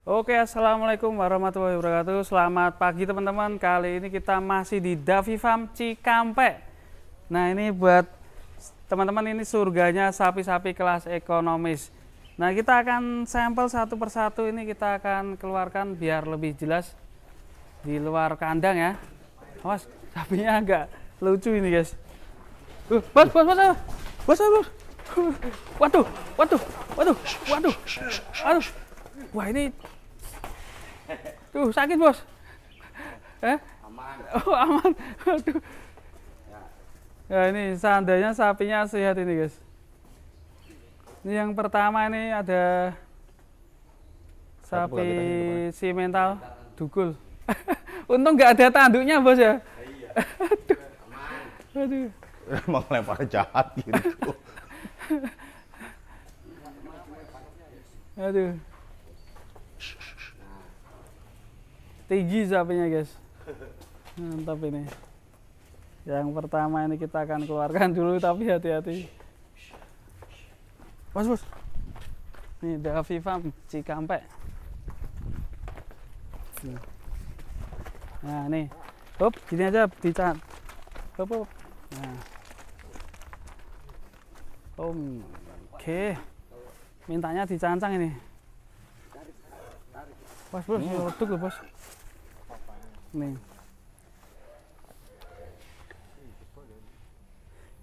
Oke, assalamualaikum warahmatullahi wabarakatuh. Selamat pagi teman-teman. Kali ini kita masih di Davi Farm Cikampek. Nah, ini buat teman-teman, ini surganya sapi-sapi kelas ekonomis. Nah, kita akan sampel satu persatu. Ini kita akan keluarkan biar lebih jelas di luar kandang ya. Awas, sapinya agak lucu ini guys. Bos. Waduh. Aduh. Wah, ini tuh sakit bos. Aman. Oh aman. Aduh. Ya ini seandainya sapinya sehat ini guys. Ini yang pertama, ini ada sapi simental dugul. Untung nggak ada tanduknya bos ya. Iya. Aduh. Emang lempar jahat gitu. Aduh. Tinggi sapinya guys. Mantap ini. Yang pertama ini kita akan keluarkan dulu, tapi hati-hati. Bos. Ini Davi Farm Cikampek. Nah nih. Hop, gini aja dicat. Hop. Nah. Oke. Mintanya dicancang ini. Bos, rodok loh bos. Nih.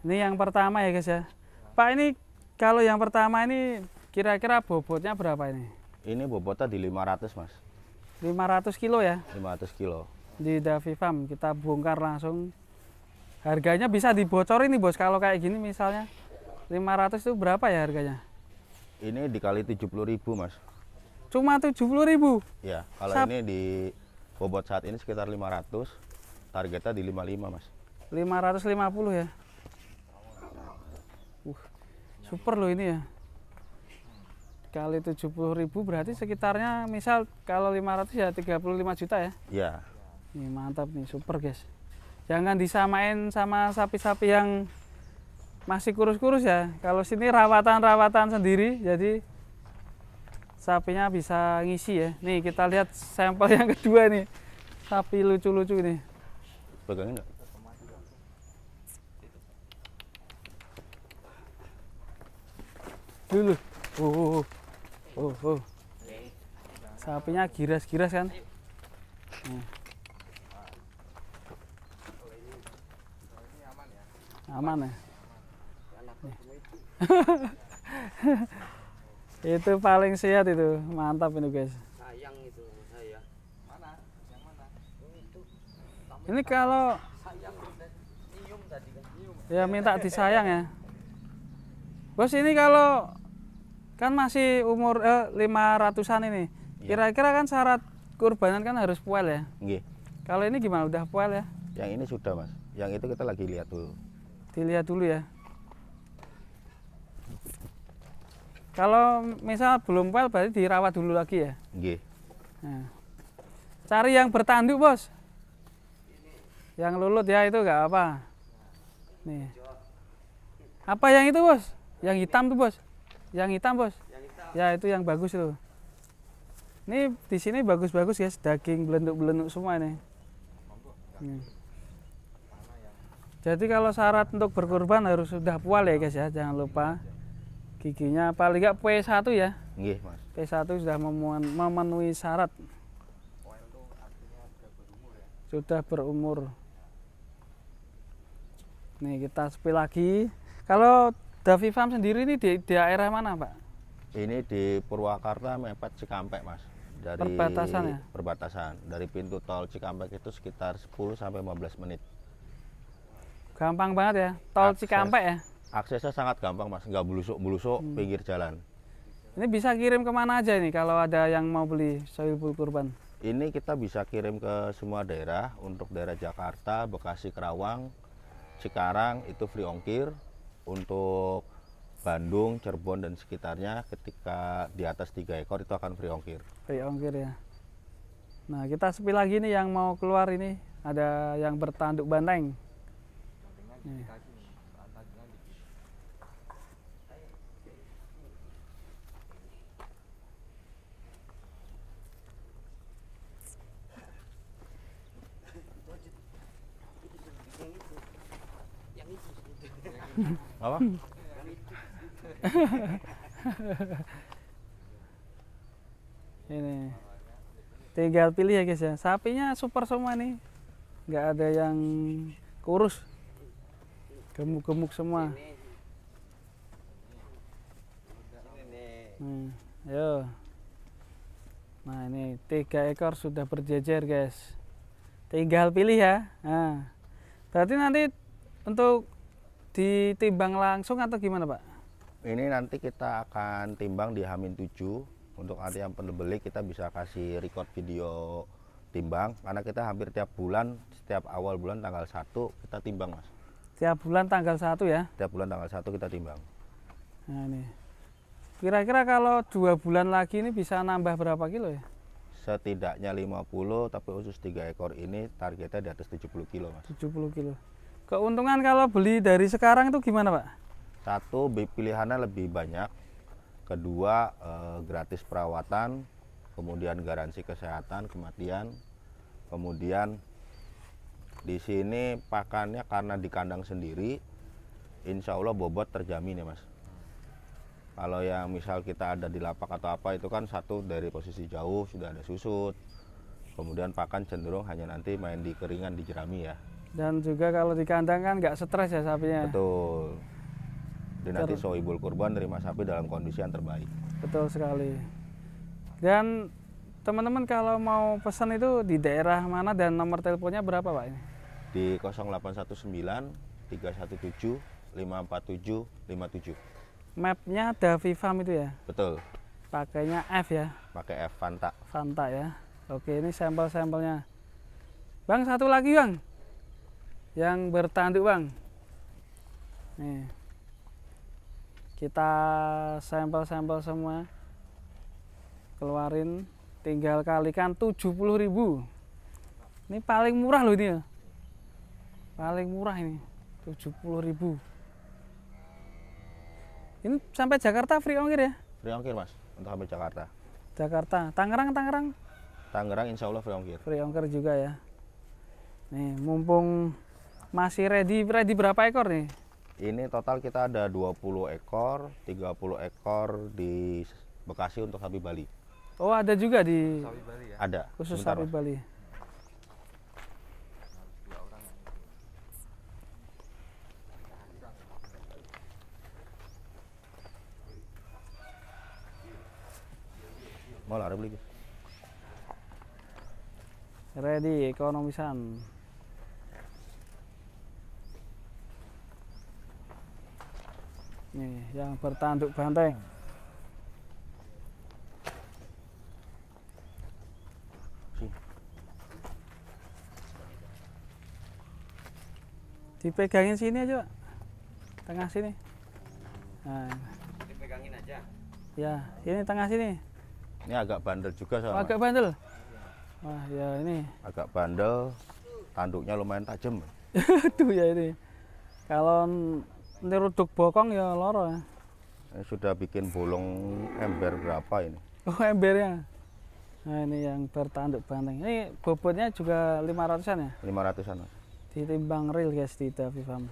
Ini yang pertama ya guys ya. Pak, ini kalau yang pertama ini kira-kira bobotnya berapa ini? Ini bobotnya di 500 mas. 500 kilo ya? 500 kilo. Di Davi Farm kita bongkar langsung. Harganya bisa dibocorin nih bos, kalau kayak gini misalnya 500 itu berapa ya harganya? Ini dikali 70.000 mas. Cuma 70.000? Ya, kalau ini di bobot saat ini sekitar 500, targetnya di 55 mas. 550 ya? Super loh ini ya. Kali 70.000 berarti sekitarnya, misal kalau 500 ya 35 juta ya? Iya. Nih mantap nih, super guys. Jangan disamain sama sapi-sapi yang masih kurus-kurus ya. Kalau sini rawatan sendiri, jadi sapinya bisa ngisi ya. Nih kita lihat sampel yang kedua nih. Sapi lucu-lucu ini. Pegangin nggak? Dulu. Oh. Sapinya giras-giras kan. Nah. Aman ya. Itu paling sehat itu, mantap ini guys. Sayang itu saya. Mana? Yang mana? Itu. Ini kalau Sayang nyium tadi kan. ya minta disayang ya. Bos, ini kalau kan masih umur 500-an ini. Kira-kira kan syarat kurbanan kan harus puel ya. Nggih. Kalau ini gimana, udah puel ya? Yang ini sudah mas. Yang itu kita lagi lihat dulu. Dilihat dulu ya. Kalau misal belum puel berarti dirawat dulu lagi ya. Nggih. Nah. Cari yang bertanduk bos. Yang lulut ya, itu nggak apa. Nih. Apa yang itu bos? Yang hitam tuh bos. Yang hitam bos. Ya itu yang bagus tuh. Ini di sini bagus-bagus guys, daging belenduk-belenduk semua ini. Jadi kalau syarat untuk berkurban harus sudah pual ya guys ya, jangan lupa. Giginya paling nggak P1 ya. Nggih mas. P1 sudah memenuhi syarat. Sudah berumur. Nih kita spill lagi. Kalau Davi Farm sendiri ini di daerah mana Pak? Ini di Purwakarta mepet Cikampek mas. Dari Perbatasan ya? Perbatasan. Dari pintu tol Cikampek itu sekitar 10 sampai 15 menit. Gampang banget ya, tol Cikampek ya? Aksesnya sangat gampang mas, nggak bulusuk pinggir jalan. Ini bisa kirim kemana aja ini kalau ada yang mau beli sohibul kurban? Ini kita bisa kirim ke semua daerah. Untuk daerah Jakarta, Bekasi, Karawang, Cikarang itu free ongkir. Untuk Bandung, Cirebon dan sekitarnya ketika di atas 3 ekor itu akan free ongkir. Free ongkir ya. Nah kita spill lagi nih yang mau keluar ini. Ada yang bertanduk banteng. Nih. Apa? Ini tinggal pilih ya guys ya. Sapinya super semua nih, nggak ada yang kurus, gemuk-gemuk semua. Ayo. Nah ini 3 ekor sudah berjejer guys. Tinggal pilih ya. Nah, berarti nanti untuk ditimbang langsung atau gimana Pak? Ini nanti kita akan timbang di H-7. Untuk nanti yang pembeli kita bisa kasih record video timbang. Karena kita hampir tiap bulan, setiap awal bulan tanggal 1 kita timbang Mas. Tiap bulan tanggal 1 ya? Tiap bulan tanggal 1 kita timbang. Nah ini. Kira-kira kalau 2 bulan lagi ini bisa nambah berapa kilo ya? Setidaknya 50, tapi khusus 3 ekor ini targetnya di atas 70 kilo Mas. 70 kilo. Keuntungan kalau beli dari sekarang itu gimana Pak? Satu, pilihannya lebih banyak. Kedua, gratis perawatan. Kemudian garansi kesehatan, kematian. Kemudian di sini pakannya karena di kandang sendiri, insya Allah bobot terjamin ya Mas. Kalau yang misal kita ada di lapak atau apa itu kan satu dari posisi jauh sudah ada susut. Kemudian pakan cenderung hanya nanti main di keringan, di jerami ya. Dan juga kalau di kandang kan nggak stres ya sapinya. Betul. Dan nanti Sohibul Kurban terima sapi dalam kondisi yang terbaik. Betul sekali. Dan teman-teman kalau mau pesan itu di daerah mana dan nomor teleponnya berapa Pak ini? Di 0819 317 547 57. Mapnya Davi Farm itu ya? Betul. Pakainya F ya? Pakai F Fanta. Fanta ya. Oke, ini sampel-sampelnya. Bang, satu lagi Bang. Yang bertanduk Bang. Nih. Kita sampel-sampel semua. Keluarin. Tinggal kalikan 70.000. Ini paling murah loh ini ya. Paling murah ini. 70.000. Ini sampai Jakarta free ongkir ya? Free ongkir Mas, untuk sampai Jakarta. Jakarta, Tangerang Tangerang insya Allah free ongkir. free ongkir juga ya. Nih mumpung masih ready berapa ekor nih? Ini total kita ada 20 ekor, 30 ekor di Bekasi untuk sapi Bali. Oh ada juga di Sapi Bali ya. Ada. khusus Sebentar, sapi Mas. Bali. Mau lari beli. Ready ekonomisan. Nih yang bertanduk banteng. Dipegangin sini aja Pak. Tengah sini. Nah, Dipegangin aja. ya ini tengah sini. Ini agak bandel juga Oh, soalnya. agak bandel. Wah ya ini. Agak bandel, tanduknya lumayan tajam. Aduh ya ini. Kalau niruduk bokong ya loro ya. Ini sudah bikin bolong ember berapa ini? Oh embernya. Nah ini yang bertanduk banteng. Ini bobotnya juga 500-an ya. 500-an Mas. Ditimbang real guys di Davi Farm.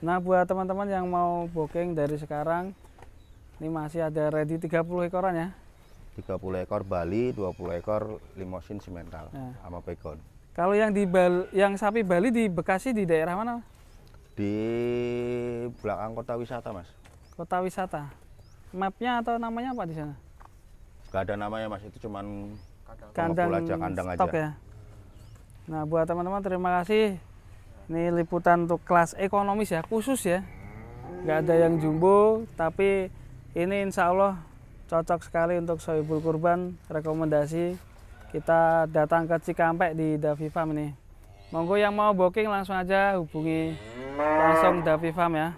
Nah buat teman-teman yang mau booking dari sekarang, ini masih ada ready 30 ekoran ya. 30 ekor Bali, 20 ekor limosin simental Ya. sama pegon. Kalau yang yang sapi Bali di Bekasi di daerah mana? Di belakang kota wisata Mas. Kota wisata. Mapnya atau namanya apa di sana? Gak ada namanya Mas, itu cuman Kandang aja, kandang stok aja. ya. Nah buat teman-teman terima kasih. Ini liputan untuk kelas ekonomis ya, khusus ya. Nggak ada yang jumbo, tapi ini insya Allah cocok sekali untuk Sohibul Kurban. Rekomendasi kita datang ke Cikampek di Davi Farm ini. Monggo yang mau booking langsung aja hubungi langsung Davi Farm ya.